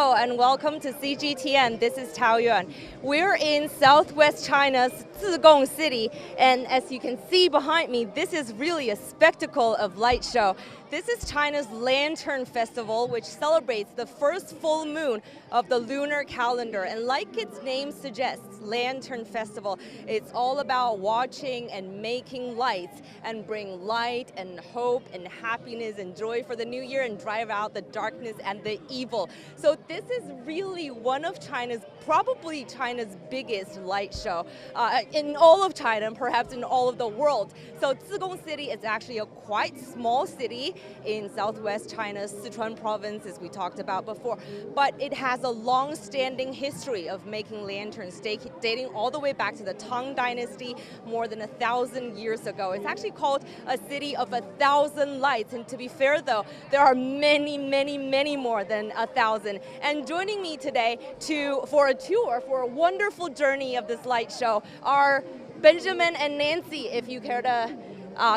Hello and welcome to CGTN. This is Tao Yuan. We're in southwest China's Zigong city, and as you can see behind me, this is really a spectacle of light show. This is China's Lantern Festival, which celebrates the first full moon of the lunar calendar. And like its name suggests, Lantern Festival, it's all about watching and making lights and bring light and hope and happiness and joy for the new year and drive out the darkness and the evil. So this is really one of probably China's biggest light show in all of China and perhaps in all of the world. So Zigong City is actually a quite small city in southwest China's Sichuan province, as we talked about before, but it has a long-standing history of making lanterns dating all the way back to the Tang Dynasty more than 1,000 years ago. It's actually called a city of 1,000 lights, and to be fair though, there are many, many, many more than 1,000. And joining me today for a tour, for a wonderful journey of this light show are Benjamin and Nancy. If you care to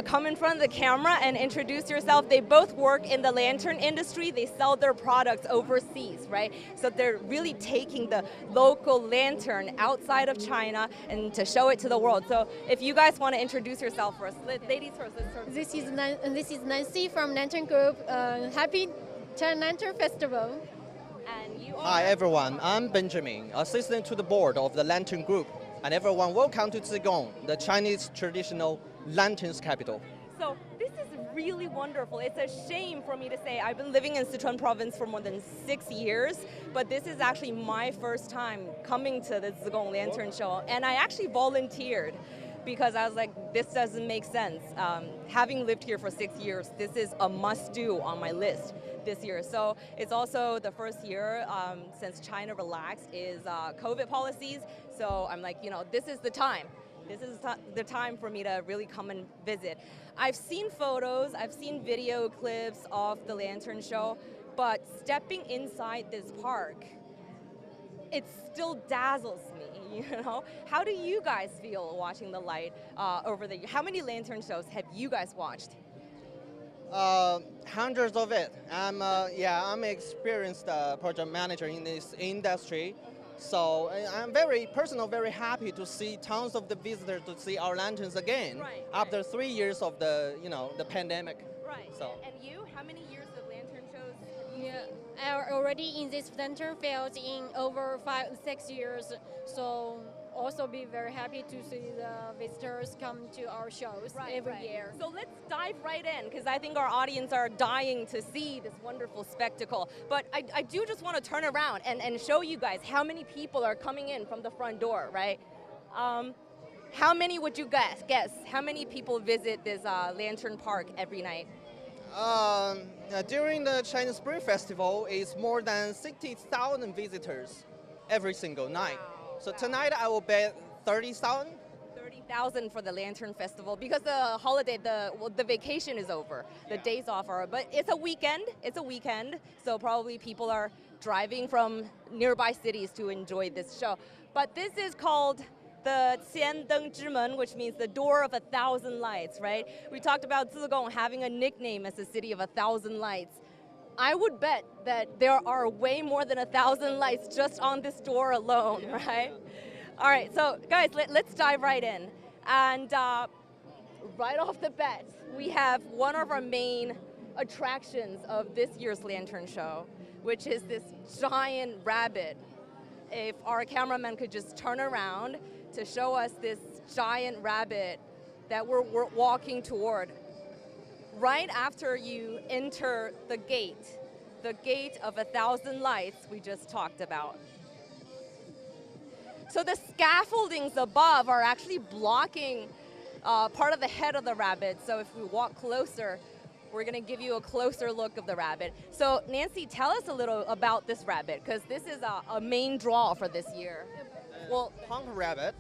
come in front of the camera and introduce yourself. They both work in the lantern industry. They sell their products overseas, right? So they're really taking the local lantern outside of China and to show it to the world. So if you guys want to introduce yourself first, ladies first. This is Nancy from Lantern Group. Happy China Lantern Festival. And you are? Hi everyone, I'm Benjamin, assistant to the board of the Lantern Group. And everyone, welcome to Zigong, the Chinese traditional lanterns capital. So this is really wonderful. It's a shame for me to say I've been living in Sichuan province for more than 6 years, but this is actually my first time coming to the Zigong Lantern Show, and I actually volunteered because I was like, this doesn't make sense. Having lived here for 6 years, this is a must-do on my list this year. So it's also the first year since China relaxed its COVID policies. So I'm like, this is the time. This is the time for me to really come and visit. I've seen photos, I've seen video clips of the Lantern Show, but stepping inside this park, it still dazzles me, How do you guys feel watching the light over the year? How many lantern shows have you guys watched? Hundreds of it. I'm an experienced project manager in this industry. So I'm very happy to see tons of the visitors to see our lanterns again after 3 years of the pandemic. Right. So. And you, how many years of lantern shows have you seen? I'm already in this lantern field in over 5-6 years. So also be very happy to see the visitors come to our shows every year. So let's dive right in, because I think our audience are dying to see this wonderful spectacle. But I do just want to turn around and show you guys how many people are coming in from the front door, right? How many would you guess? How many people visit this Lantern Park every night? During the Chinese Spring Festival, it's more than 60,000 visitors every single night. Wow. So tonight I will bet 30,000. 30,000 for the Lantern Festival because the holiday, the vacation is over. The days off are, but it's a weekend. So probably people are driving from nearby cities to enjoy this show. But this is called the Qiandeng Zhimen, which means the door of 1,000 lights, right? We talked about Zigong having a nickname as the city of 1,000 lights. I would bet that there are way more than 1,000 lights just on this door alone, right? All right, so guys, let's dive right in. And right off the bat, we have one of our main attractions of this year's Lantern Show, which is this giant rabbit. If our cameraman could just turn around to show us this giant rabbit that we're walking toward. Right after you enter the gate of 1,000 lights we just talked about. So the scaffoldings above are actually blocking part of the head of the rabbit. So if we walk closer, we're going to give you a closer look of the rabbit. So Nancy, tell us a little about this rabbit, because this is a main draw for this year. Well, punk rabbit.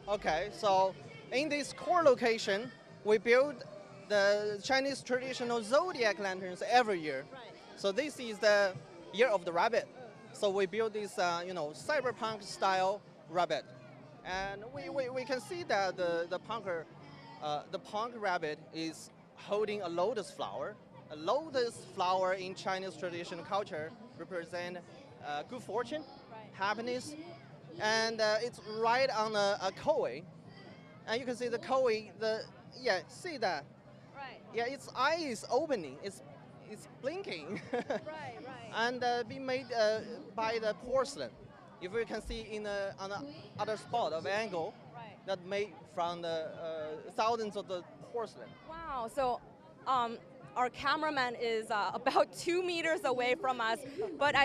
Okay, so in this core location, we build the Chinese traditional zodiac lanterns every year. Right. So this is the year of the rabbit. So we build this, cyberpunk style rabbit, and we can see that the punk rabbit is holding a lotus flower. A lotus flower in Chinese traditional culture represent good fortune, happiness, and it's right on a koi. And you can see the koi, see that? Right. Yeah, its eye is opening, it's blinking. Right. And be made by the porcelain. If you can see on the other spot of angle, that made from the thousands of the porcelain. Wow. So, our cameraman is about 2 meters away from us, but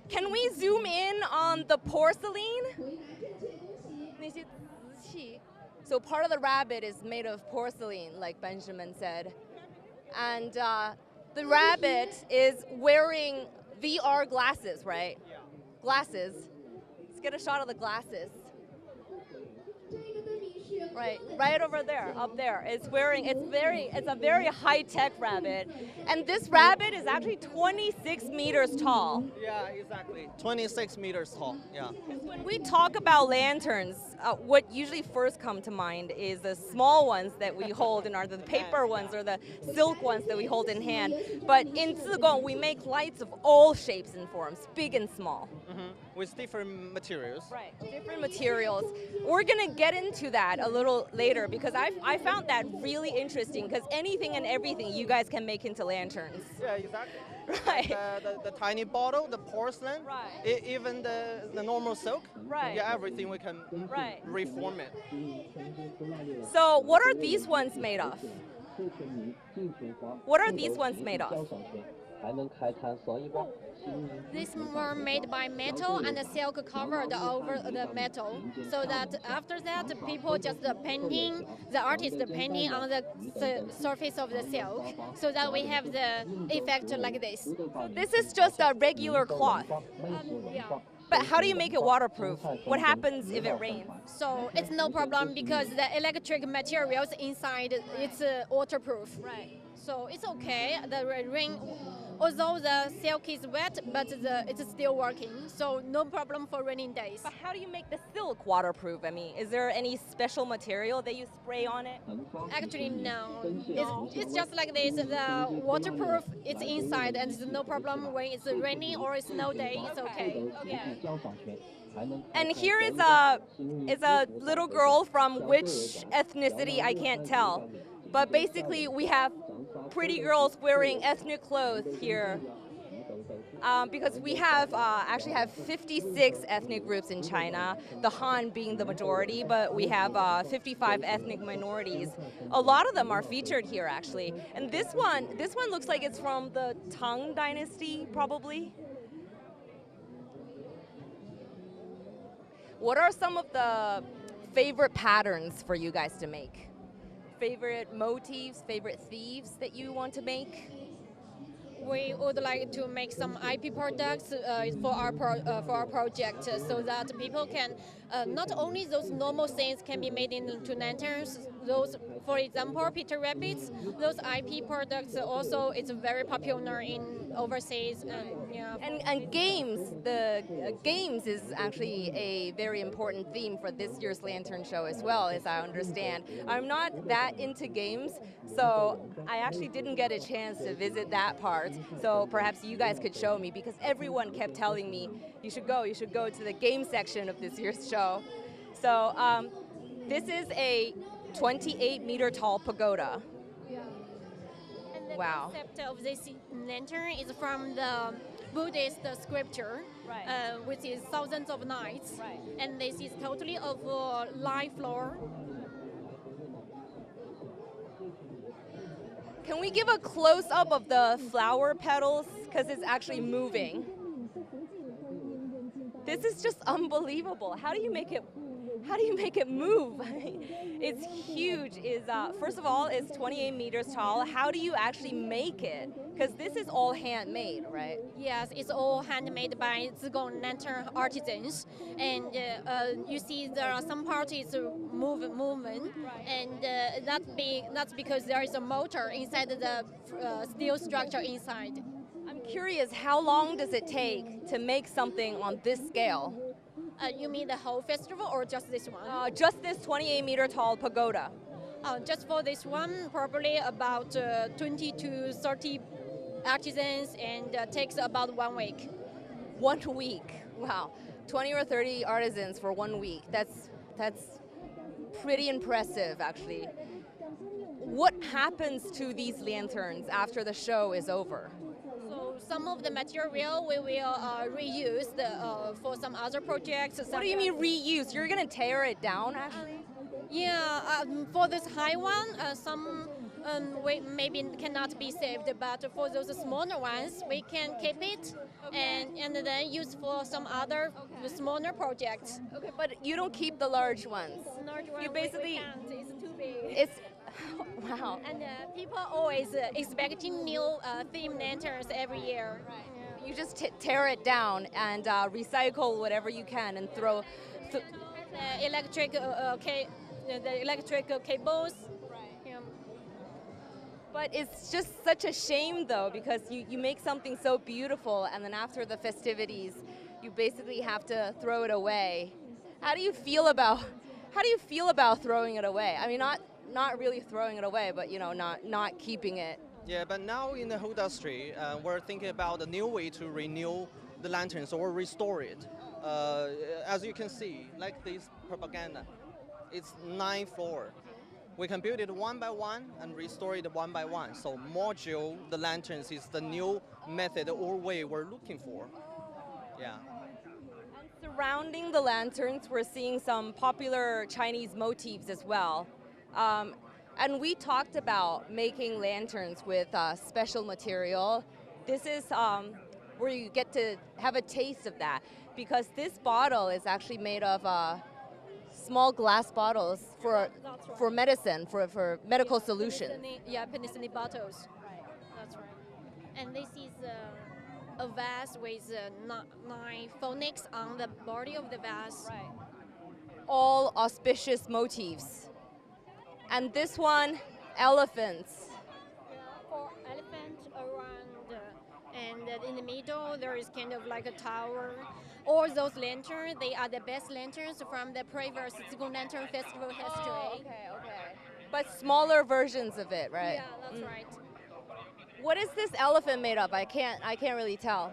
can we zoom in on the porcelain? 那些瓷器. So part of the rabbit is made of porcelain, like Benjamin said. And the rabbit is wearing VR glasses, right? Yeah. Glasses. Let's get a shot of the glasses. Right over there, up there. It's a very high-tech rabbit. And this rabbit is actually 26 meters tall. Yeah, exactly. 26 meters tall, yeah. When we talk about lanterns, what usually first come to mind is the small ones that we hold in the paper ones or the silk ones that we hold in hand. But in Zigong, we make lights of all shapes and forms, big and small. Mm-hmm. With different materials. Right, different materials. We're gonna get into that a little later because I found that really interesting because anything and everything you guys can make into lanterns. Yeah, exactly. Right. The tiny bottle, the porcelain, Right. Even the normal silk. Right. Yeah, everything we can reform it. So what are these ones made of? What are these ones made of? These were made by metal and the silk covered over the metal, so that after that people just painting, the artist painting on the surface of the silk, so that we have the effect like this. This is just a regular cloth. Yeah. But how do you make it waterproof? What happens if it rains? So it's no problem because the electric materials inside it's waterproof. Right. So it's okay. The rain, although the silk is wet, but it's still working. So no problem for raining days. But how do you make the silk waterproof? I mean, is there any special material that you spray on it? Actually, no. It's just like this. The waterproof, it's inside, and it's no problem when it's raining or it's snow day. It's okay. And here is a little girl from which ethnicity I can't tell. But basically, we have pretty girls wearing ethnic clothes here. Because we actually have 56 ethnic groups in China, the Han being the majority, but we have 55 ethnic minorities. A lot of them are featured here, actually. And this one looks like it's from the Tang Dynasty, probably. What are some of the favorite patterns for you guys to make? Favorite motifs, favorite thieves that you want to make? We would like to make some IP products for our project, so that people can not only those normal things can be made into lanterns. Those, for example, Peter Rabbits. Those IP products also it's very popular in overseas. And games. The games is actually a very important theme for this year's Lantern Show as well, as I understand. I'm not that into games, so I actually didn't get a chance to visit that part. So perhaps you guys could show me, because everyone kept telling me, you should go to the game section of this year's show. So this is a 28-meter tall pagoda. And the Wow. concept of this lantern is from the Buddhist scripture, which is thousands of nights. And this is totally of live floor. Can we give a close-up of the flower petals? Because it's actually moving. This is just unbelievable. How do you make it move? It's huge. First of all, it's 28 meters tall. How do you actually make it? Because this is all handmade, right? Yes, it's all handmade by Zigong lantern artisans, and you see there are some parts it's movement, and that's because there is a motor inside the steel structure inside. I'm curious, how long does it take to make something on this scale? You mean the whole festival or just this one? Just this 28-meter tall pagoda. Just for this one, probably about 20 to 30 artisans, and takes about 1 week. 1 week. Wow. 20 or 30 artisans for 1 week. That's pretty impressive, actually. What happens to these lanterns after the show is over? So some of the material we will reuse for some other projects. What do you mean reuse? You're going to tear it down, actually? Yeah, for this high one, some we maybe cannot be saved, but for those smaller ones, we can keep it and then use for some other smaller projects. Okay, but you don't keep the large ones. Large one, You we basically, can't. It's too big. it's, wow. And people always expecting new theme lanterns every year. Yeah. You just tear it down and recycle whatever you can and throw. The electric, the electric cables. Yeah. But it's just such a shame, though, because you make something so beautiful, and then after the festivities, you basically have to throw it away. How do you feel about throwing it away? I mean, not really throwing it away, but not keeping it. Yeah, but now in the whole industry, we're thinking about a new way to renew the lanterns or restore it. As you can see, like this propaganda, it's 9 floors. We can build it one by one and restore it one by one. So module the lanterns is the new method or way we're looking for. Yeah. Surrounding the lanterns, we're seeing some popular Chinese motifs as well. And we talked about making lanterns with special material. This is where you get to have a taste of that, because this bottle is actually made of small glass bottles for medicine, for medical solutions. Penicillin bottles. Right. That's right. And this is a vase with 9 phonics on the body of the vase. Right. All auspicious motifs. And this one, elephants. For elephant around, and in the middle there is kind of like a tower. All those lanterns, they are the best lanterns from the previous Zigong Lantern Festival history. Oh, okay. But smaller versions of it, right? Yeah, that's right. What is this elephant made of? I can't really tell.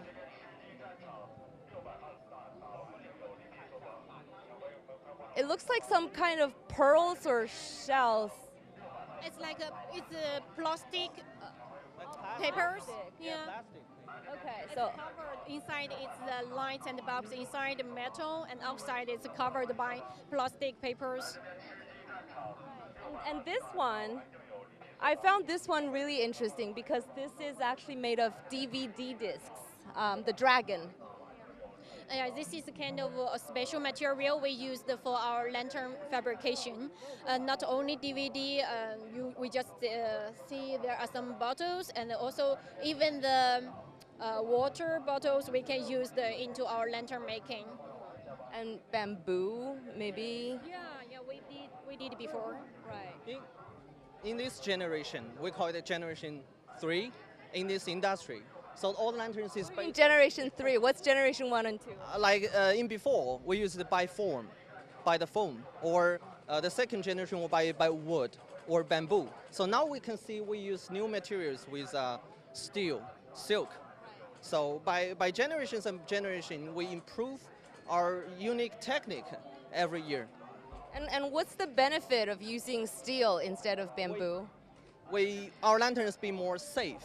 It looks like some kind of pearls or shells. It's like it's a plastic papers. Yeah, plastic. Okay, It's so covered inside. It's the light and the bulbs inside the metal, and outside it's covered by plastic papers. and this one, I found this one really interesting because this is actually made of DVD discs. The dragon. This is kind of a special material we used for our lantern fabrication. Not only DVD, we just see there are some bottles, and also even the water bottles we can use into our lantern making. And bamboo, maybe. Yeah, we did before. Right. In this generation, we call it Generation 3 in this industry. So all lanterns is In generation 3, what's generation 1 and 2? like in before, we used it by the foam, or the second generation will by wood or bamboo. So now we can see we use new materials with steel, silk. So by generations and generation, we improve our unique technique every year. And what's the benefit of using steel instead of bamboo? Our lanterns be more safe.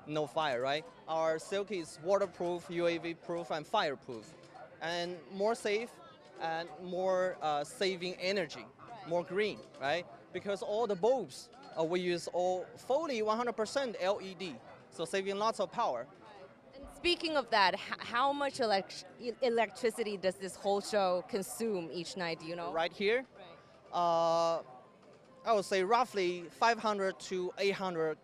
No fire, right? Our silk is waterproof, UAV proof, and fireproof, and more safe and more saving energy, more green, right? Because all the bulbs we use all fully 100% LED, so saving lots of power. And speaking of that, how much electricity does this whole show consume each night? Do you know? Right here, I would say roughly 500 to 800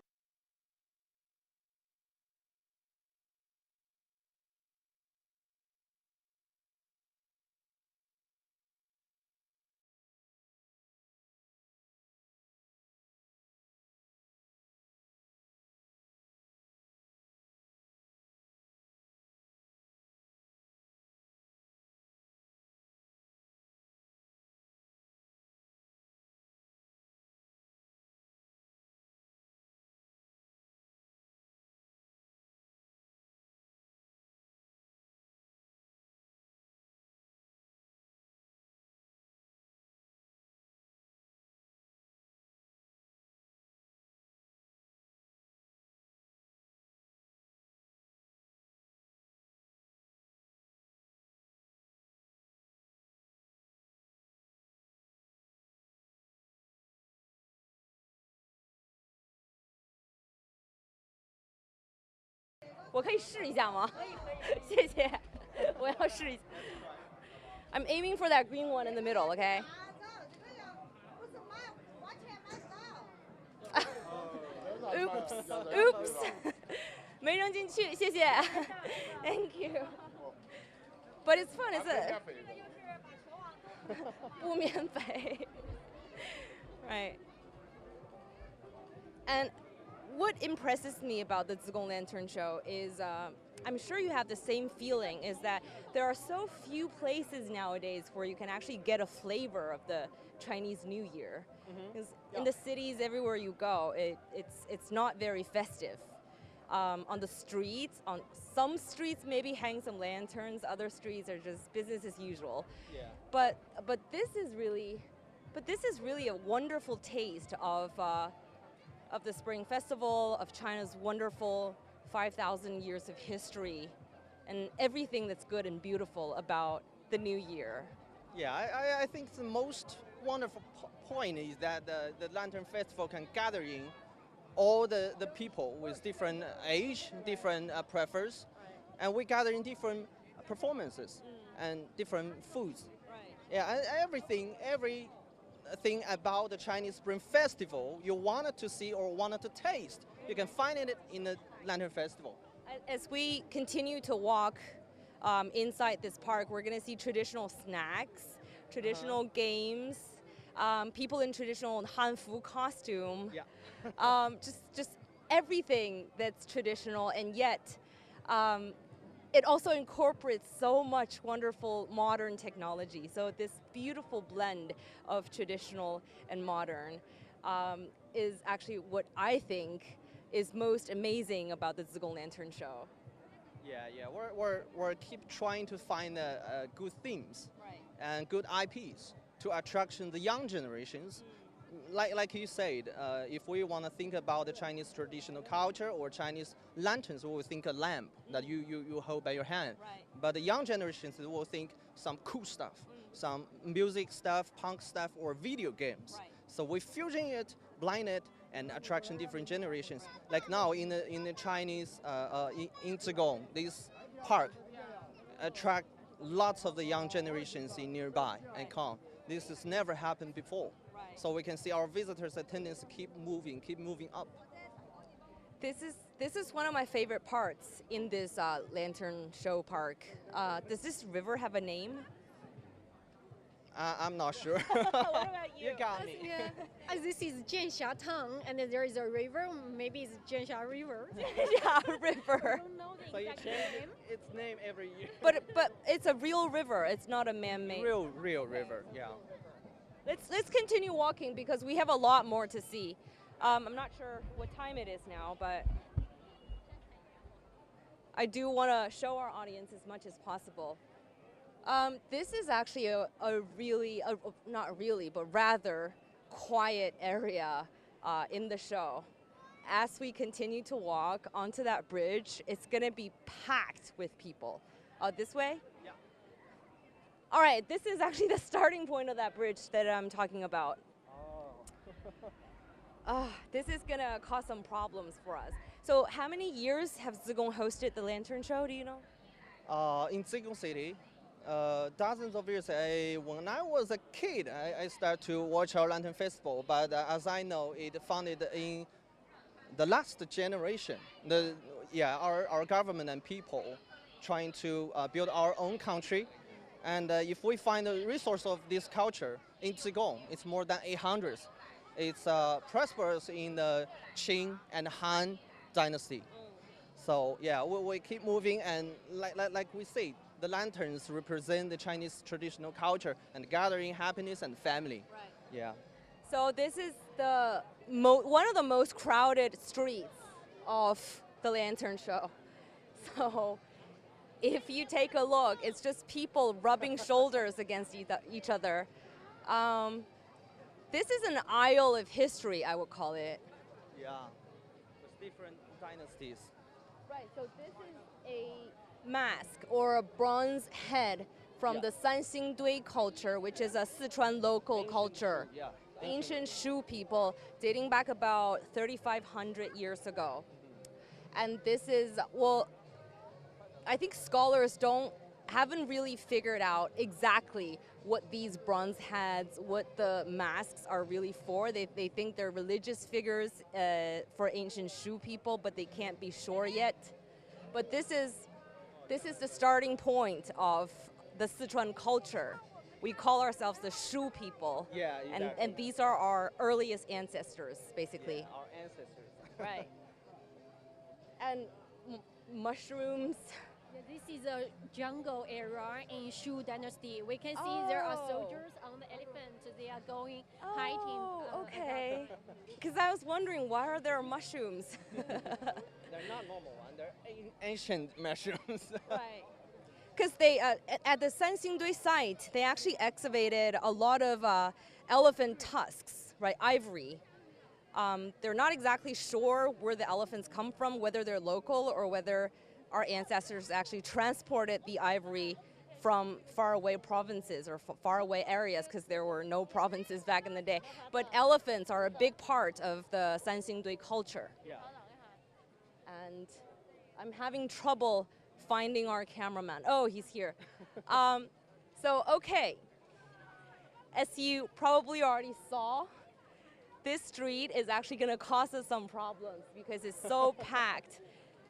我可以试一下吗？谢谢，我要试一下。I'm aiming for that green one in the middle, okay? Oops, oops. 没扔进去，谢谢。Thank you. But it's fun, isn't it? 不免费。Right. And what impresses me about the Zigong Lantern Show is I'm sure you have the same feeling, is that there are so few places nowadays where you can actually get a flavor of the Chinese New Year. Because in the cities, everywhere you go, it's not very festive. On the streets, on some streets maybe hang some lanterns, other streets are just business as usual. Yeah. But this is really a wonderful taste of the Spring Festival, of China's wonderful 5,000 years of history, and everything that's good and beautiful about the New Year. Yeah, I think the most wonderful point is that the Lantern Festival can gather in all the people with different age, different preferences, and we gather in different performances and different foods. Right. Yeah, and everything about the Chinese Spring Festival you wanted to see or wanted to taste, you can find it in the Lantern Festival. As we continue to walk inside this park, we're going to see traditional snacks, traditional games, people in traditional Hanfu costume. Yeah. Just everything that's traditional, and yet it also incorporates so much wonderful modern technology. So this beautiful blend of traditional and modern is actually what I think is most amazing about the Zigong Lantern Show. Yeah. We're keep trying to find good themes and good IPs to attract the young generations. Like you said, if we want to think about the Chinese traditional culture or Chinese lanterns, we will think a lamp that you hold by your hand. Right. But the young generations will think some cool stuff, some music stuff, punk stuff, or video games. Right. So we fusion it, blend it, and attraction different generations. Like now in the Chinese in Zigong, this park attract lots of the young generations in nearby and come. This has never happened before. Right. So we can see our visitors' attendance keep moving up. This is one of my favorite parts in this lantern show park. Does this river have a name? I'm not sure. What about you? You got me. Yeah. This is Jianxia Tang, and then there is a river. Maybe it's Jianxia River. Yeah, river. I don't know the So you exact change name. its name every year. But it's a real river. It's not a man-made. Real river. Yeah. Let's continue walking because we have a lot more to see. I'm not sure what time it is now, but I do want to show our audience as much as possible. This is actually not really, but rather quiet area in the show. As we continue to walk onto that bridge, it's going to be packed with people. This way? Yeah. All right, this is actually the starting point of that bridge that I'm talking about. This is going to cause some problems for us. So how many years have Zigong hosted the Lantern Show, do you know? In Zigong City, dozens of years. When I was a kid, I started to watch our Lantern Festival. But as I know, it founded in the last generation. Our government and people trying to build our own country. And if we find the resource of this culture in Zigong, it's more than 800. It's prosperous in the Qing and Han dynasty. So yeah, we keep moving, and like we say, the lanterns represent the Chinese traditional culture and gathering happiness and family. Right. Yeah. So this is the one of the most crowded streets of the Lantern Show. So if you take a look, it's just people rubbing shoulders against each other. This is an aisle of history, I would call it. Yeah. With different dynasties. Right, so this is a mask or a bronze head from the Sanxingdui culture, which is a Sichuan local culture. Yeah. Ancient Shu people dating back about 3,500 years ago. And this is, well, I think scholars haven't really figured out exactly what these bronze heads, what the masks are really for. They think they're religious figures for ancient Shu people, but they can't be sure yet. But this is the starting point of the Sichuan culture. We call ourselves the Shu people. Yeah, exactly. And these are our earliest ancestors, basically. Yeah, our ancestors. Right. And mushrooms. Yeah, this is a jungle area in Shu Dynasty. We can see there are soldiers on the elephant. They are going hiking. Oh, okay. Because I was wondering, why are there mushrooms? They're not normal ones. They're ancient mushrooms. Right. Because they at the Sanxingdui site, they actually excavated a lot of elephant tusks, right? Ivory. They're not exactly sure where the elephants come from, whether they're local or whether our ancestors actually transported the ivory from faraway provinces or faraway areas, because there were no provinces back in the day. But elephants are a big part of the Sanxingdui culture. Yeah. And I'm having trouble finding our cameraman. Oh, he's here. So, okay. As you probably already saw, this street is actually going to cause us some problems because it's so packed.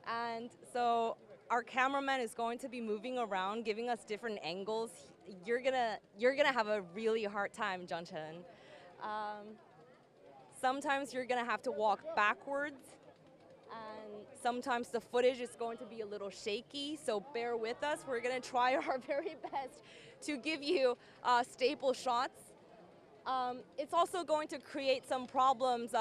And so our cameraman is going to be moving around, giving us different angles. You're gonna have a really hard time, John Chen. Sometimes you're gonna have to walk backwards, and sometimes the footage is going to be a little shaky, so bear with us. We're gonna try our very best to give you stable shots. It's also going to create some problems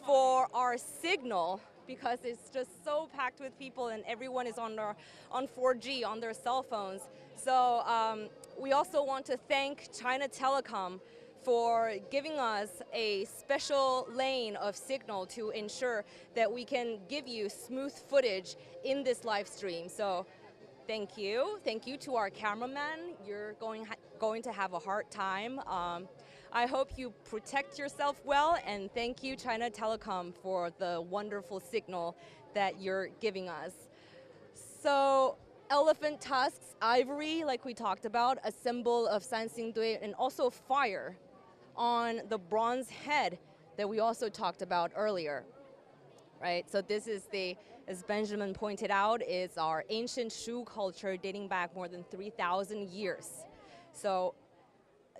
for our signal, because it's just so packed with people and everyone is on 4G on their cell phones. So we also want to thank China Telecom for giving us a special lane of signal to ensure that we can give you smooth footage in this live stream. So thank you to our cameraman. You're going to have a hard time. I hope you protect yourself well, and thank you, China Telecom, for the wonderful signal that you're giving us. So, elephant tusks, ivory, like we talked about, a symbol of Sanxingdui, and also fire on the bronze head that we also talked about earlier, right? So this is as Benjamin pointed out, is our ancient Shu culture dating back more than 3,000 years. So,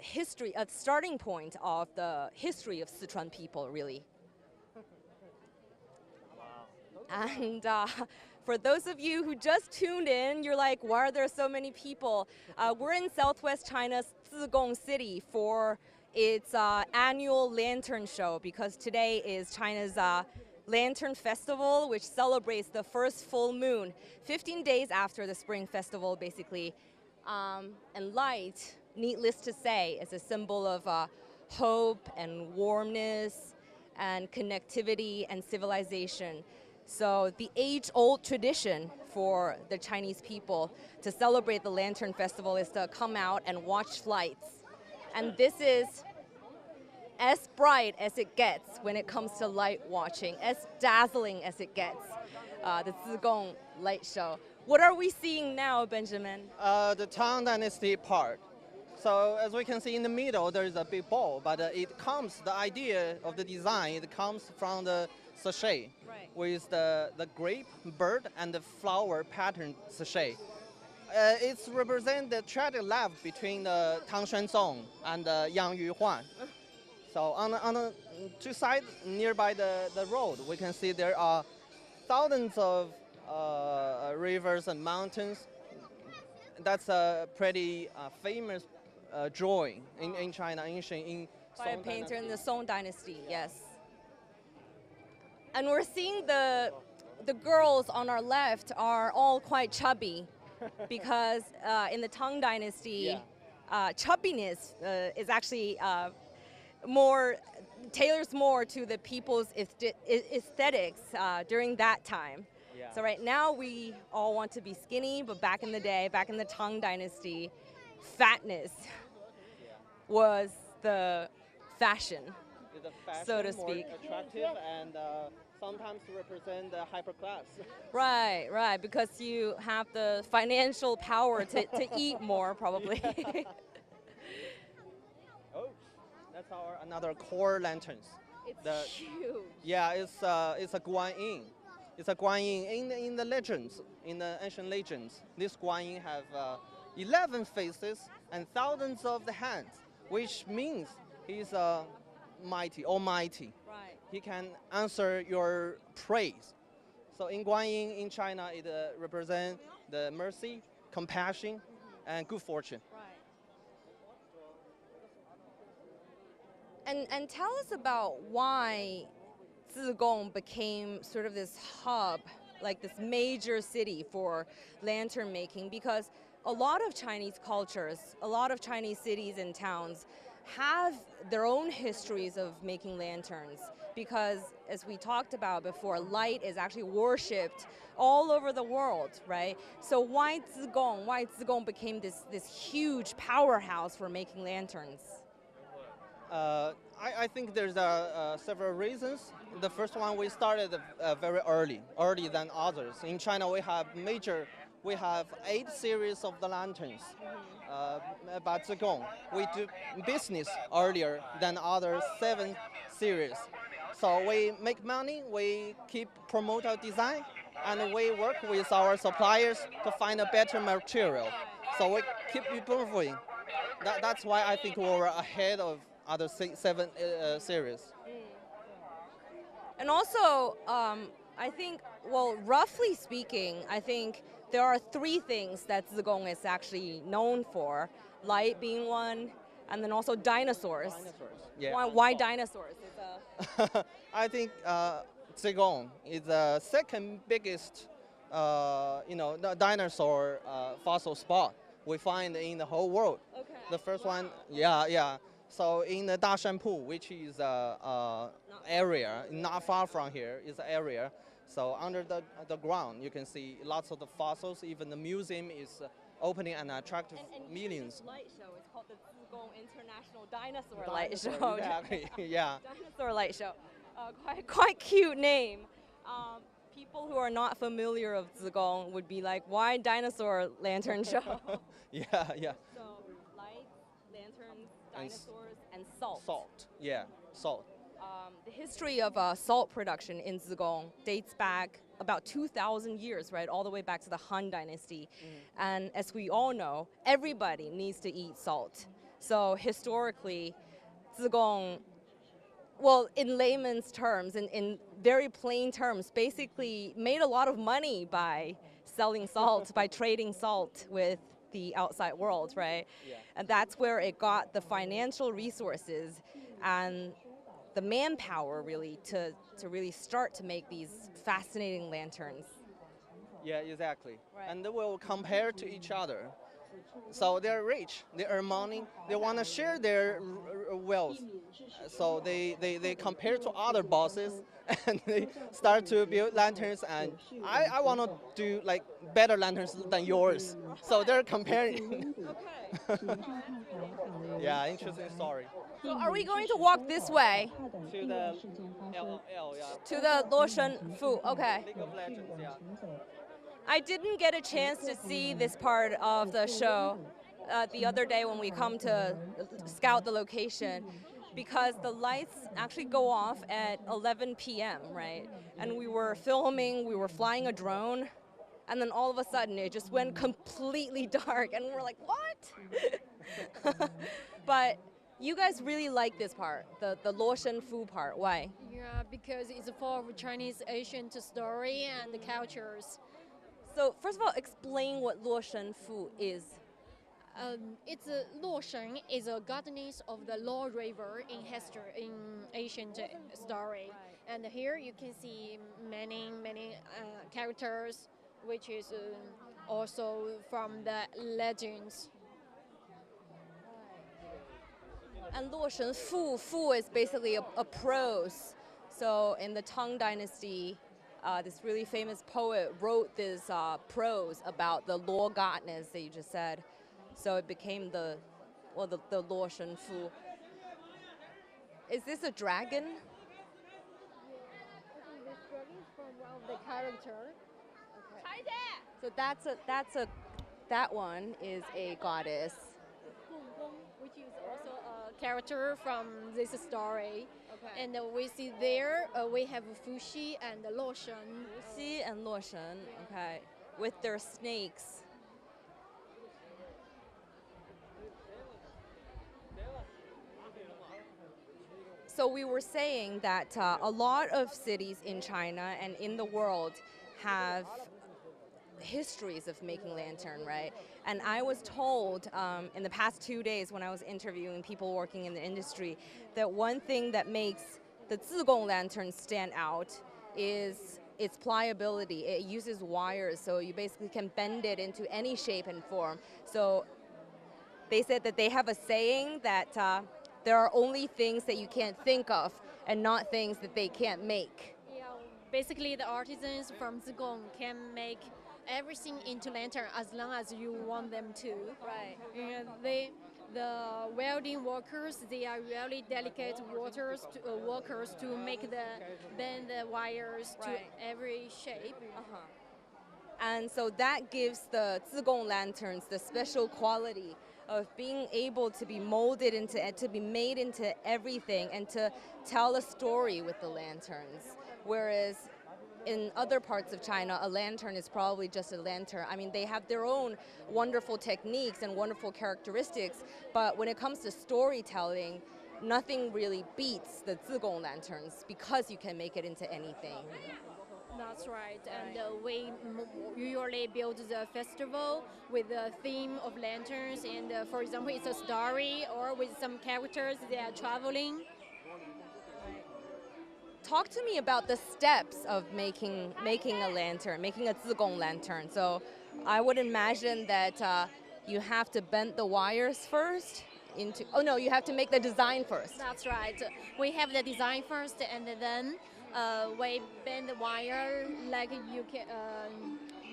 history, a starting point of the history of Sichuan people, really. And for those of you who just tuned in, you're like, why are there so many people? We're in southwest China's Zigong city for its annual lantern show, because today is China's Lantern Festival, which celebrates the first full moon, 15 days after the Spring Festival, basically. And light, needless to say, is a symbol of hope and warmness and connectivity and civilization. So the age-old tradition for the Chinese people to celebrate the Lantern Festival is to come out and watch lights. And this is as bright as it gets when it comes to light watching, as dazzling as it gets, the Zigong light show. What are we seeing now, Benjamin? The Tang Dynasty part. So as we can see in the middle, there is a big ball, but the idea of the design, it comes from the sachet, Right. with the grape, bird, and the flower pattern sachet. It's represent the tragic love between the Tang Xuanzong and Yang Yuhuan. So on the two sides nearby the road, we can see there are thousands of rivers and mountains. That's a pretty famous drawing in China, in By a Song painter in Dynasty. the Song Dynasty, yes. And we're seeing the girls on our left are all quite chubby, because in the Tang Dynasty, chubbiness is actually tailors more to the people's aesthetics during that time. Yeah. So right now we all want to be skinny, but back in the day, back in the Tang Dynasty, fatness was the fashion. The fashion so to more speak. attractive and sometimes represent the hyper class. Right, right, because you have the financial power to eat more, probably. Oh, that's our another core lanterns. It's huge. Yeah, it's a Guan Yin. It's a Guan Yin in the legends, in the ancient legends. This Guan Yin have 11 faces and thousands of the hands, which means he's mighty, almighty. Right. He can answer your praise. So in Guan Yin in China, it represents the mercy, compassion, and good fortune. Right. And tell us about why Zigong became sort of this hub, like this major city for lantern making, because a lot of Chinese cultures, a lot of Chinese cities and towns have their own histories of making lanterns, because as we talked about before, light is actually worshipped all over the world, right? So why Zigong became this huge powerhouse for making lanterns? I think there's several reasons. The first one, we started very early than others. In China, we have 8 series of the lanterns. But Zigong, we do business earlier than other 7 series. So we make money, we keep promote our design, and we work with our suppliers to find a better material. So we keep improving. That's why I think we're ahead of other 7 series. And also, I think, well, roughly speaking, I think there are 3 things that Zigong is actually known for. Light being one, and then also dinosaurs. Yeah. Why dinosaurs? I think Zigong is the second biggest, the dinosaur fossil spot we find in the whole world. Okay. The first one, yeah. So in the Dashanpu, which is area not far from here, is an area. So under the ground, you can see lots of the fossils. Even the museum is opening and attracting millions. Light show. It's called the Zigong International Dinosaur Light Show. Exactly. Yeah. Dinosaur Light Show. Quite cute name. People who are not familiar of Zigong would be like, why dinosaur lantern show? Yeah. So lights, lanterns, dinosaurs, and salt. Salt. Yeah. Salt. The history of salt production in Zigong dates back about 2,000 years, right, all the way back to the Han Dynasty. And as we all know, everybody needs to eat salt. So historically, Zigong, well, in layman's terms, in very plain terms, basically made a lot of money by selling salt, by trading salt with the outside world, right? Yeah. And that's where it got the financial resources and the manpower really to really start to make these fascinating lanterns. Yeah, exactly. Right. And they will compare to each other. So they're rich, they earn money, they want to share their wealth. So they compare to other bosses and they start to build lanterns, and I want to do like better lanterns than yours. So they're comparing. Yeah, interesting story. So are we going to walk this way To the LL, yeah. to the Luoshen Fu? Okay. League of Legends, yeah. I didn't get a chance to see this part of the show the other day when we come to scout the location, because the lights actually go off at 11 p.m., right? And we were filming, we were flying a drone, and then all of a sudden it just went completely dark, and we're like, what? But you guys really like this part, the Luoshen Fu part. Why? Yeah, because it's full of Chinese ancient story and the cultures. So first of all, explain what Luoshen Fu is. It's Luoshen is a goddess of the Luo River in history, in ancient story. Right. And here you can see many characters, which is also from the legends. And Luoshen Fu is basically a prose. So in the Tang Dynasty, this really famous poet wrote this prose about the Luo goddess that you just said. So it became the Luoshen Fu. Is this a dragon? one of the character. So that one is a goddess. Which is also a character from this story. Okay. And we see there we have Fuxi and Luoshen. Xi and Luoshen, okay, with their snakes. So we were saying that a lot of cities in China and in the world have histories of making lantern, right? And I was told in the past 2 days when I was interviewing people working in the industry that one thing that makes the Zigong lantern stand out is its pliability. It uses wires, so you basically can bend it into any shape and form. So they said that they have a saying that there are only things that you can't think of and not things that they can't make. Yeah, basically the artisans from Zigong can make everything into lantern as long as you want them to. Right. And the welding workers, they are really delicate workers to make bend the wires to Right. every shape. And so that gives the Zigong lanterns the special quality of being able to be molded into, to be made into everything and to tell a story with the lanterns. Whereas in other parts of China, a lantern is probably just a lantern. I mean, they have their own wonderful techniques and wonderful characteristics, but when it comes to storytelling, nothing really beats the Zigong lanterns because you can make it into anything. That's right. And we usually build the festival with the theme of lanterns. And for example, it's a story or with some characters they are traveling. Talk to me about the steps of making a lantern, making a Zigong lantern. So I would imagine that you have to bend the wires first into. Oh no, you have to make the design first. That's right. We have the design first, and then we bend the wire like you can,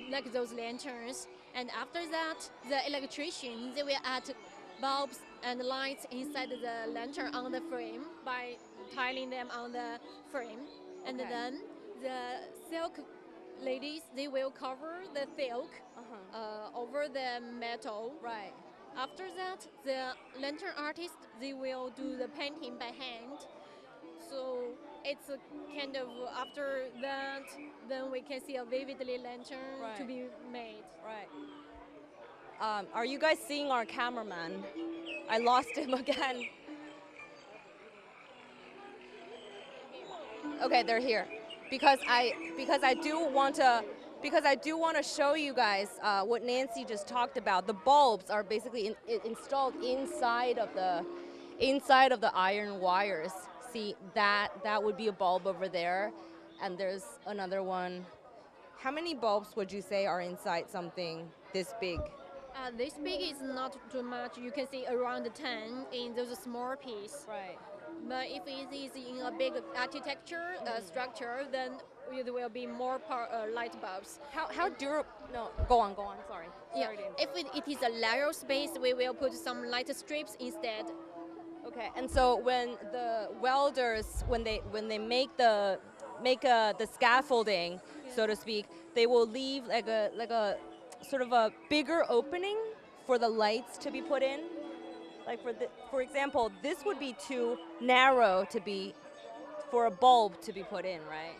like those lanterns. And after that, the electricians they will add bulbs and lights inside the lantern on the frame by tiling them on the frame. And Okay. then the silk ladies they will cover the silk over the metal. Right. After that, the lantern artist they will do the painting by hand. So it's a kind of after that, then we can see a vividly lantern to Right. be made. Right. Are you guys seeing our cameraman? I lost him again. Okay, they're here. Because I do want to show you guys what Nancy just talked about. The bulbs are basically installed inside of the iron wires. See that would be a bulb over there, and there's another one. How many bulbs would you say are inside something this big? This big is not too much. You can see around 10 in those small pieces. Right. But if it is in a big architecture structure, then there will be more light bulbs. How durable? No, go on. Sorry. Yeah, Sorry to if it is a narrow space, we will put some light strips instead. Okay, and so when the welders, when they make the scaffolding, so to speak, they will leave like a sort of a bigger opening for the lights to be put in. Like for example, this would be too narrow to be for a bulb to be put in, right?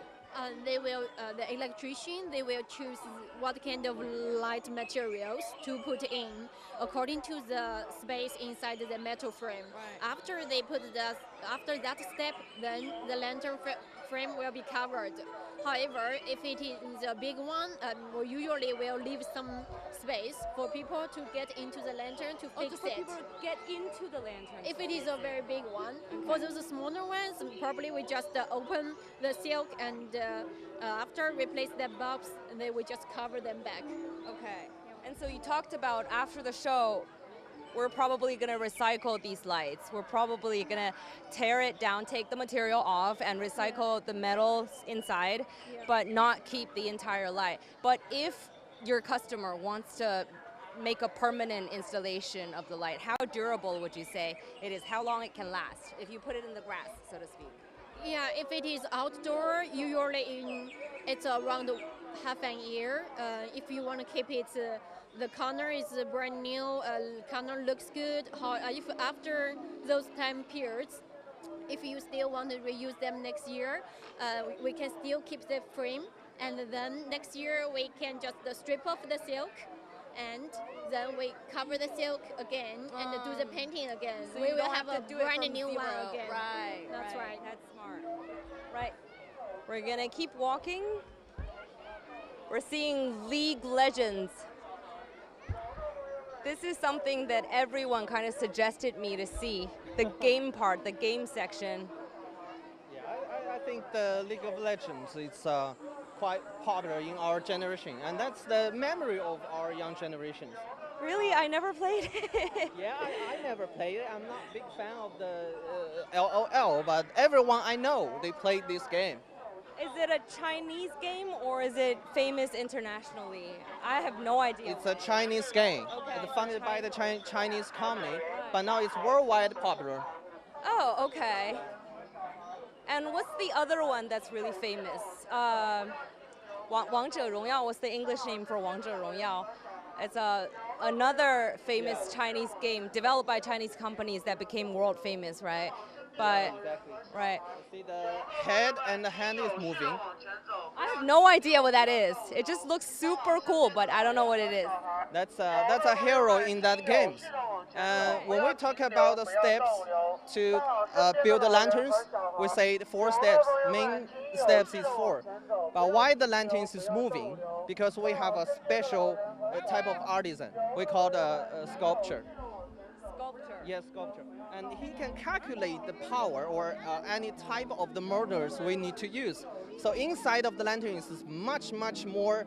They will, the electrician, they will choose what kind of light materials to put in according to the space inside the metal frame. Right. After after that step, then the lantern frame will be covered. However, if it is a big one, we usually will leave some space for people to get into the lantern to fix For it. people to get into the lantern. If it is a very big one, for those smaller ones, probably we just open the silk and after replace the bulbs, and then we just cover them back. Okay. And so you talked about after the show, we're probably going to recycle these lights. We're probably going to tear it down, take the material off, and recycle the metals inside, but not keep the entire light. But if your customer wants to make a permanent installation of the light, how durable would you say it is? How long it can last if you put it in the grass, so to speak? Yeah, if it is outdoor, usually in it's around half an year. If you want to keep it, the corner is brand new, corner looks good. If after those time periods, if you still want to reuse them next year, we can still keep the frame, and then next year we can just strip off the silk, and then we cover the silk again and do the painting again. So we you will don't have a to do it brand from new zero. one again. Right, That's right. That's smart. Right. We're gonna keep walking. We're seeing League Legends. This is something that everyone kind of suggested me to see. The game part, the game section. Yeah, I think the League of Legends is quite popular in our generation, and that's the memory of our young generations. Really, I never played it. Yeah, I never played it. I'm not a big fan of the LOL, but everyone I know, they played this game. Is it a Chinese game or is it famous internationally? I have no idea. It's a Chinese game. Okay. It's funded by the Chinese company, but now it's worldwide popular. Oh, okay. And what's the other one that's really famous? 王者荣耀 was the English name for 王者荣耀. It's another famous Chinese game developed by Chinese companies that became world famous, right? But Exactly. right. See, the head and the hand is moving. I have no idea what that is. It just looks super cool, but I don't know what it is. That's a hero in that game. When we talk about the steps to build the lanterns, we say 4 steps. Main steps is 4. But why the lanterns is moving? Because we have a special type of artisan. We call it a sculpture. Sculpture. Yes, sculpture. And he can calculate the power or any type of the motors we need to use. So inside of the lantern is much, much more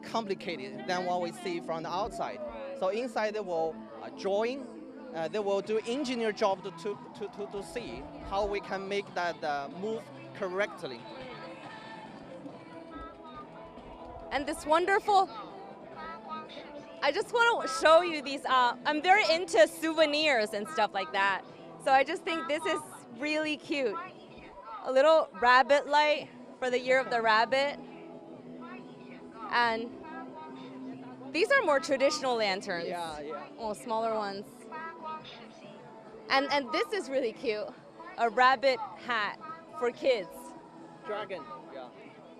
complicated than what we see from the outside. So inside they will drawing, they will do engineer job to see how we can make that move correctly. And this wonderful, I just want to show you these, I'm very into souvenirs and stuff like that. So I just think this is really cute. A little rabbit light for the year of the rabbit. And these are more traditional lanterns. Yeah. Oh, smaller ones. And this is really cute. A rabbit hat for kids. Dragon, yeah.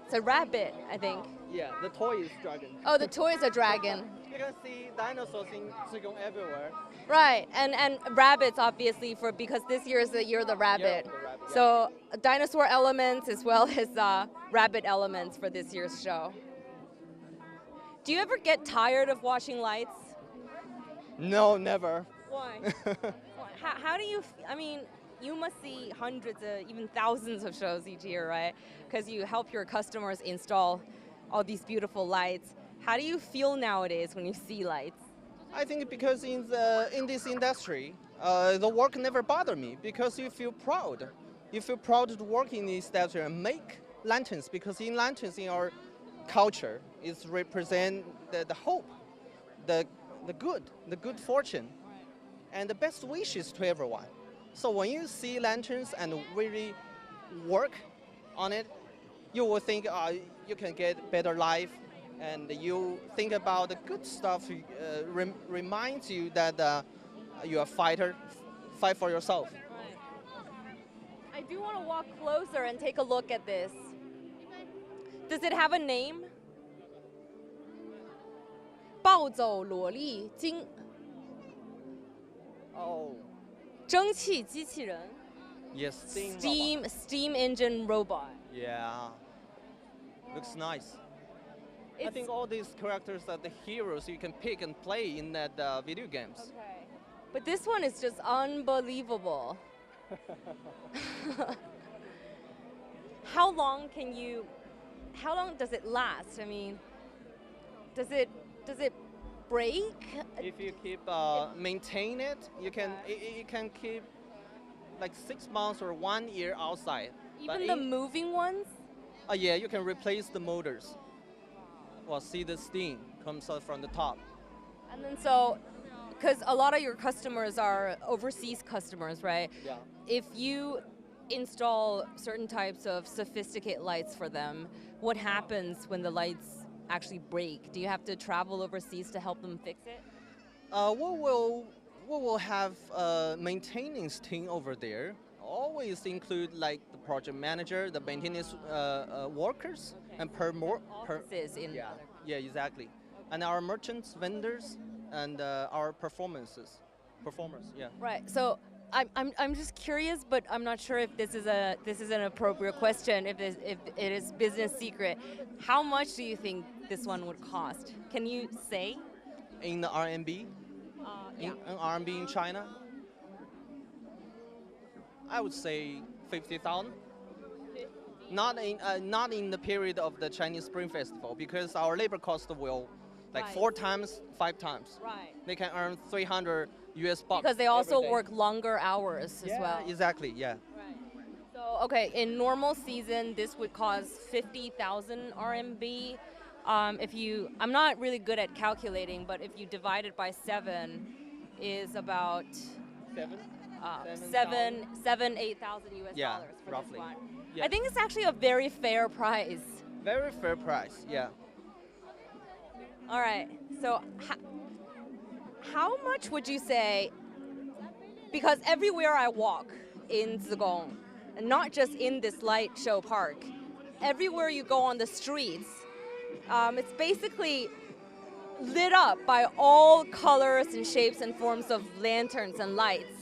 It's a rabbit, I think. Yeah, the toy is dragon. Oh, the toy is a dragon. You can see dinosaurs in Zigong everywhere. Right, and rabbits obviously because this year is the year of the rabbit. Yeah, the rabbit, yeah. So dinosaur elements as well as rabbit elements for this year's show. Do you ever get tired of watching lights? No, never. Why? How do you? I mean, you must see hundreds, even thousands of shows each year, right? Because you help your customers install all these beautiful lights. How do you feel nowadays when you see lights? I think because in this industry, the work never bothered me because you feel proud. You feel proud to work in this industry and make lanterns because in lanterns in our culture it represent the hope, the good fortune, and the best wishes to everyone. So when you see lanterns and really work on it, you will think you can get better life, and you think about the good stuff. Reminds you that you're a fighter, fight for yourself. I do want to walk closer and take a look at this. Does it have a name? 暴走萝莉精 Oh. 蒸汽机器人 Yes, steam engine robot. Yeah, looks nice. I think all these characters are the heroes you can pick and play in that video games. Okay. But this one is just unbelievable. How long does it last? I mean, does it break? If you keep maintain it, you can keep like 6 months or 1 year outside. Even the moving ones? Yeah, you can replace the motors. Well, see the steam comes out from the top. And then so, because a lot of your customers are overseas customers, right? Yeah. If you install certain types of sophisticated lights for them, what happens when the lights actually break? Do you have to travel overseas to help them fix it? We will have a maintenance team over there. Always include like the project manager, the maintenance workers, Okay. and per Offices in yeah, other yeah, exactly. And our merchants, vendors, and our performers. Yeah. Right. So I'm just curious, but I'm not sure if this is an appropriate question. If it is business secret, how much do you think this one would cost? Can you say? In the RMB, Yeah. in RMB in China, I would say 50,000. Not in the period of the Chinese Spring Festival because our labor cost will like Right. 4 times, 5 times. Right. They can earn 300 US bucks. Because they also every day. work longer hours as Yeah, well. exactly. Yeah. Right. So okay, in normal season, this would cost 50,000 RMB. If you, I'm not really good at calculating, but if you divide it by 7, is about Seven. 8,000 US Yeah, dollars for roughly. this one. Yeah. I think it's actually a very fair price. Very fair price. Yeah. All right. So how much would you say? Because everywhere I walk in Zigong, and not just in this light show park, everywhere you go on the streets, it's basically lit up by all colors and shapes and forms of lanterns and lights.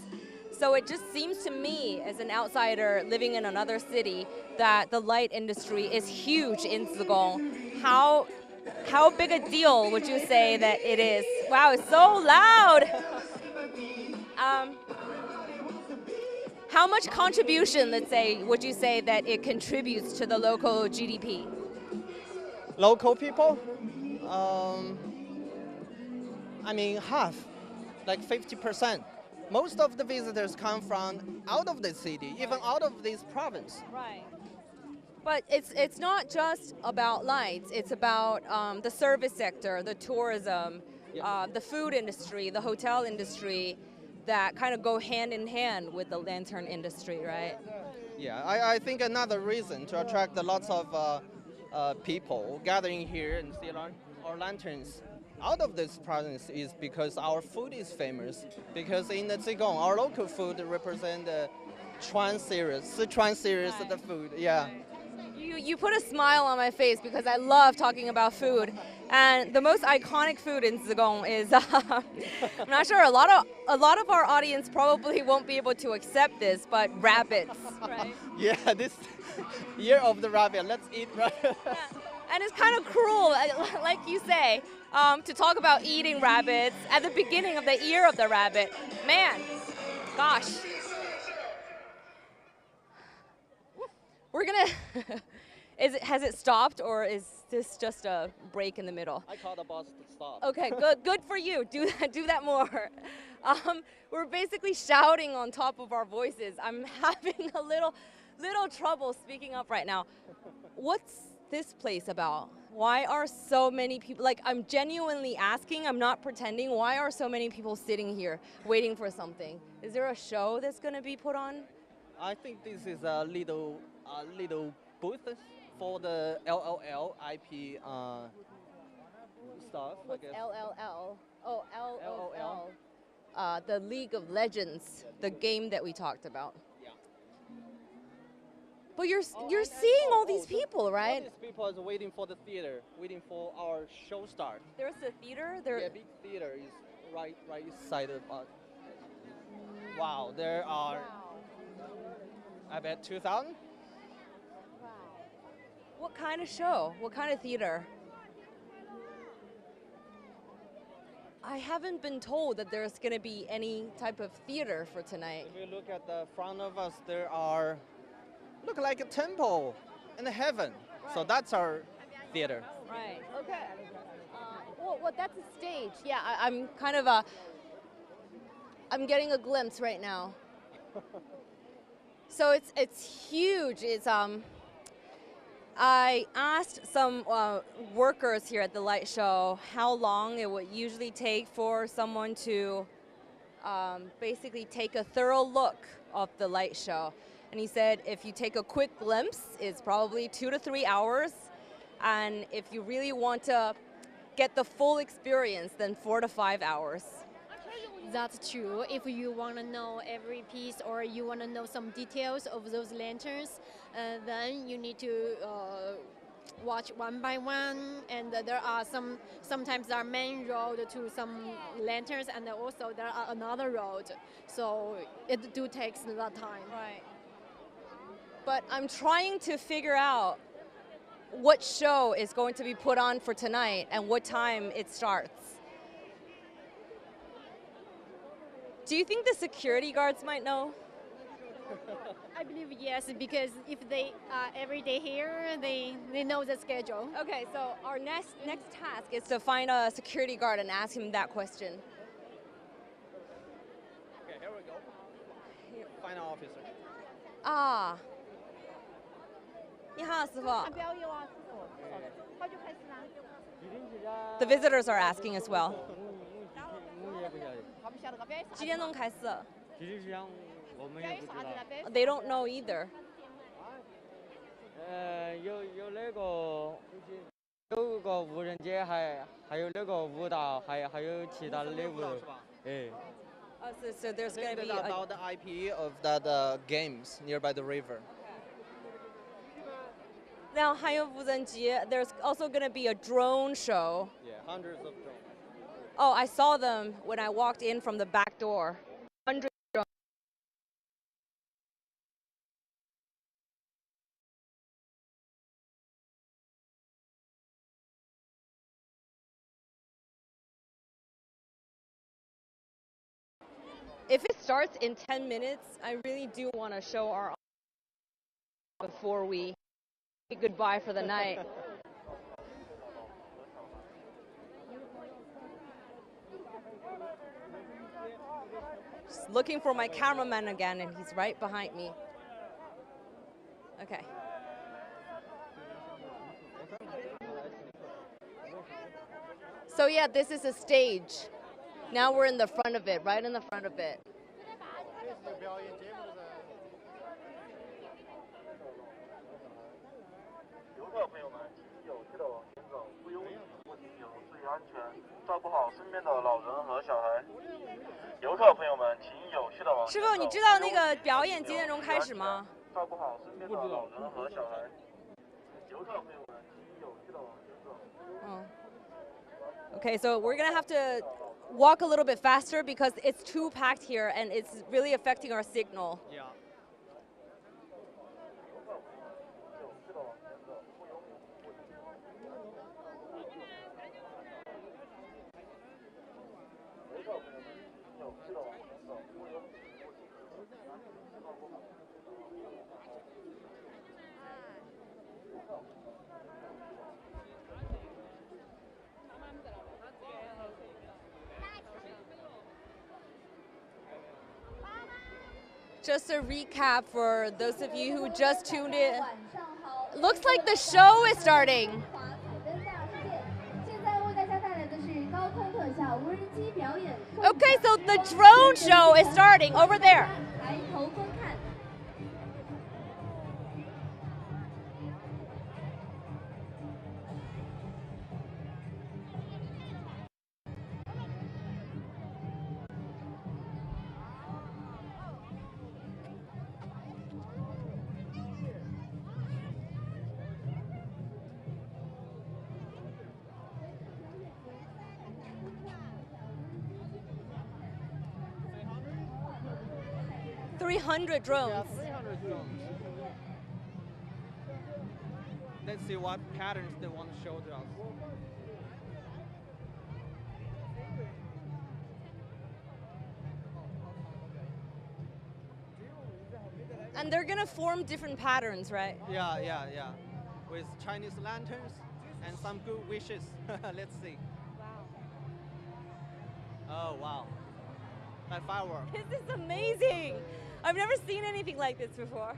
So it just seems to me, as an outsider living in another city, that the light industry is huge in Zigong. How big a deal would you say that it is? Wow, it's so loud. How much contribution, let's say, would you say that it contributes to the local GDP? Local people, I mean half, like 50%. Most of the visitors come from out of the city, even out of this province. Right. But it's not just about lights. It's about the service sector, the tourism, Yeah. the food industry, the hotel industry, that kind of go hand in hand with the lantern industry, right? Yeah, I think another reason to attract lots of people gathering here and see our lanterns out of this province is because our food is famous. Because in the Zigong, our local food represent the Sichuan series of the food. Yeah. You put a smile on my face because I love talking about food. And the most iconic food in Zigong is, I'm not sure, a lot of our audience probably won't be able to accept this, but rabbits, right? Yeah, this year of the rabbit, let's eat rabbit. Yeah. And it's kind of cruel, like you say, to talk about eating rabbits at the beginning of the year of the rabbit. Man, gosh. We're gonna, has it stopped or is this just a break in the middle? I called the boss to stop. Okay, good for you. Do that more. We're basically shouting on top of our voices. I'm having a little trouble speaking up right now. What's this place about? Why are so many people, like I'm genuinely asking, I'm not pretending, why are so many people sitting here waiting for something? Is there a show that's gonna be put on? I think this is a little booth for the LLL IP stuff. I guess. LLL. Oh, LOL. The League of Legends, the game that we talked about. Yeah. But you're seeing all these people, All right? these people is waiting for the theater, waiting for our show start. There's a theater. Yeah, big theater is right side of us. Wow, there are. I bet 2,000. Wow. What kind of show? What kind of theater? I haven't been told that there's going to be any type of theater for tonight. If you look at the front of us, there are look like a temple in the heaven. So that's our theater. Right. Okay. Well, that's a stage. Yeah, I'm kind of I'm getting a glimpse right now. So it's huge. It's I asked some workers here at the light show how long it would usually take for someone to basically take a thorough look of the light show. And he said if you take a quick glimpse, it's probably 2 to 3 hours. And if you really want to get the full experience, then 4 to 5 hours. That's true. If you want to know every piece or you want to know some details of those lanterns, then you need to watch one by one. And there are sometimes there are main road to some lanterns, and also there are another road. So it do takes that time. Right. But I'm trying to figure out what show is going to be put on for tonight and what time it starts. Do you think the security guards might know? I believe yes, because if they are every day here, they know the schedule. Okay, so our next task is to find a security guard and ask him that question. Okay, here we go. Final officer. Ah. 你好，师傅。The visitors are asking as well. 几点钟开始？ They don't know either. 有个无人街，还有那个舞蹈，还有其他的舞蹈。哎。 So there's going to be about the IP of that games nearby the river. Now, 还有无人机, there's also going to be a drone show. Yeah, hundreds of drones. Oh, I saw them when I walked in from the back door. Hundreds of drones. If it starts in 10 minutes, I really do want to show our before we say goodbye for the night. Just looking for my cameraman again, and he's right behind me. Okay. So yeah, this is a stage. Now we're in the front of it, right in the front of it. Okay, so we're gonna have to walk a little bit faster because it's too packed here and it's really affecting our signal. Yeah. Just a recap for those of you who just tuned in. Looks like the show is starting. Okay, so the drone show is starting over there. $300 drones. Yeah, 300 drones. Let's see what patterns they want to show to us. And they're gonna form different patterns, right? Yeah. With Chinese lanterns and some good wishes. Let's see. Wow. Oh, wow. That firework. This is amazing. I've never seen anything like this before.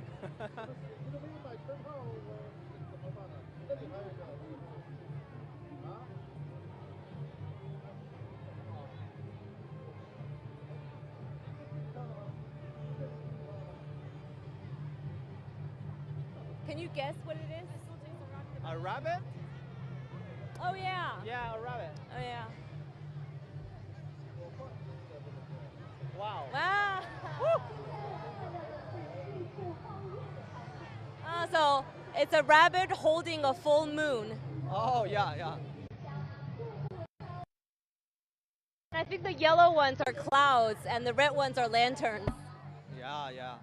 Can you guess what it is? A rabbit? Oh yeah. Yeah, a rabbit. Oh yeah. Wow. Wow. So it's a rabbit holding a full moon. Oh, yeah, yeah. I think the yellow ones are clouds and the red ones are lanterns. Yeah, yeah.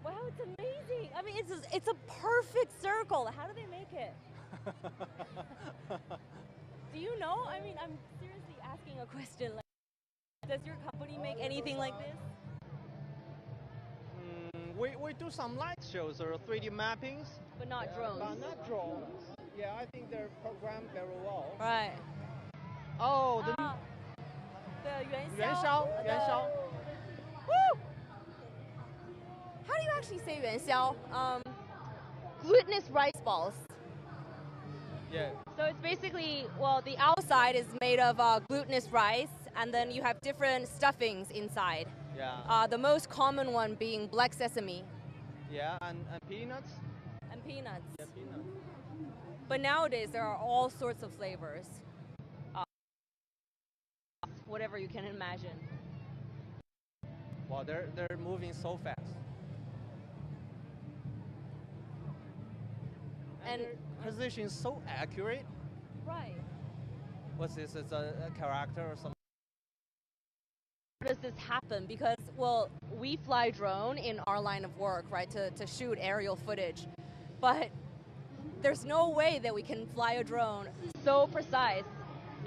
Wow, it's amazing. I mean, it's a perfect circle. How do they make it? Do you know? I mean, I'm seriously asking a question. Like, does your company make anything like this? We do some light shows or 3D mappings. But not drones. But not drones. Yeah, I think they're programmed very well. Right. Oh, the 元宵. Woo! How do you actually say 元宵? Glutinous rice balls. Yeah. So it's basically, well, the outside is made of glutinous rice, and then you have different stuffings inside. Yeah. The most common one being black sesame. Yeah, and peanuts. And peanuts. Yeah, peanuts. But nowadays there are all sorts of flavors. Whatever you can imagine. Wow, they're moving so fast. And their position is so accurate. Right. What's this? It's a character or something? How does this happen? Because, well, we fly drone in our line of work, right, to shoot aerial footage. But there's no way that we can fly a drone so precise.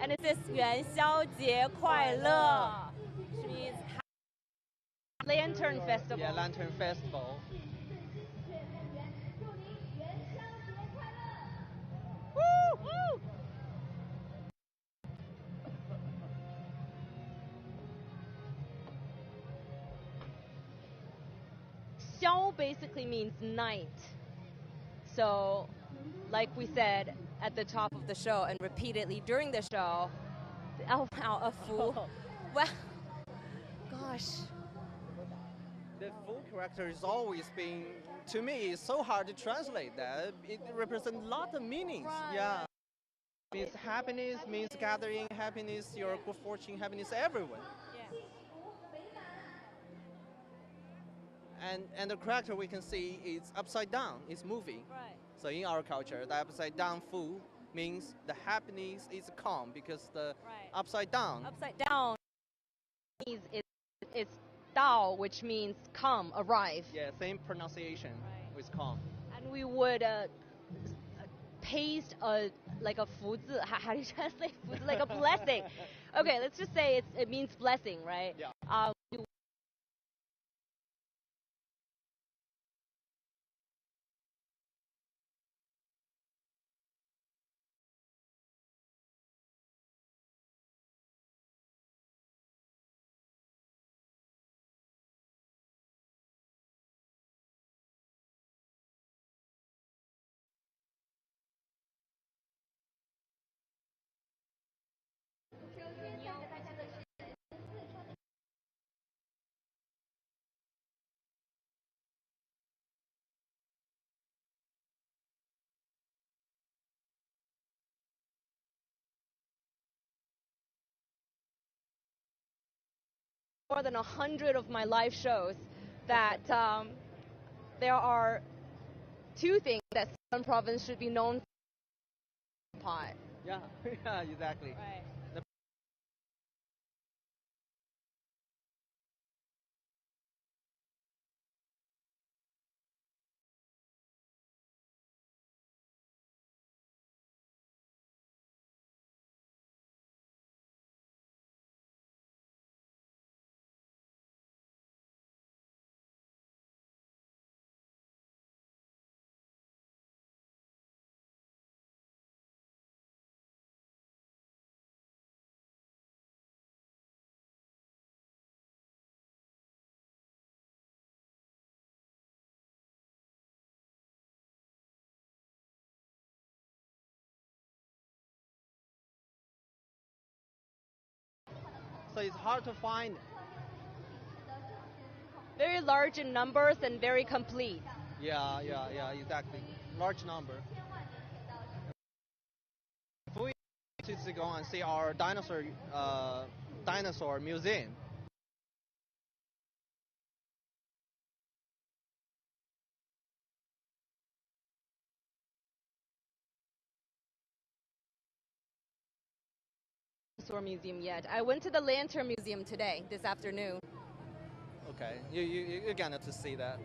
And it says 元宵节快乐, which means Lantern Festival. Yeah, Lantern Festival. Woo! Woo! Xiao basically means night. So, like we said at the top of the show and repeatedly during the show, oh wow, a fool. Well, gosh. The full character is always being, to me, it's so hard to translate that. It represents a lot of meanings. Right. Yeah. Means happiness, means gathering, happiness, your good fortune, happiness, everyone. Yeah. And the character we can see is upside down, it's moving. Right. So in our culture, the upside down full means the happiness is calm because the Right. upside down. Upside down is it's Tao, which means come, arrive. Yeah, same pronunciation Right. with calm. And we would paste like a 福字. How do you translate 福字? Like a blessing. Okay, let's just say it means blessing, right? Yeah. More than 100 of my live shows that there are two things that Sichuan province should be known for. Pot. Yeah, yeah, exactly. Right. So it's hard to find. Very large in numbers and very complete. Yeah, exactly. Large number. If we to Zigong and see our dinosaur museum. Dinosaur Museum yet. I went to the Lantern Museum today, this afternoon. Okay, you're gonna to see that.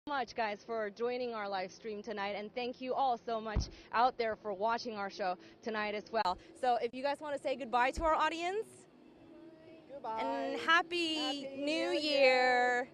Much guys for joining our live stream tonight, and thank you all so much out there for watching our show tonight as well. So if you guys want to say goodbye to our audience, Goodbye. and happy Happy New New Year. Year.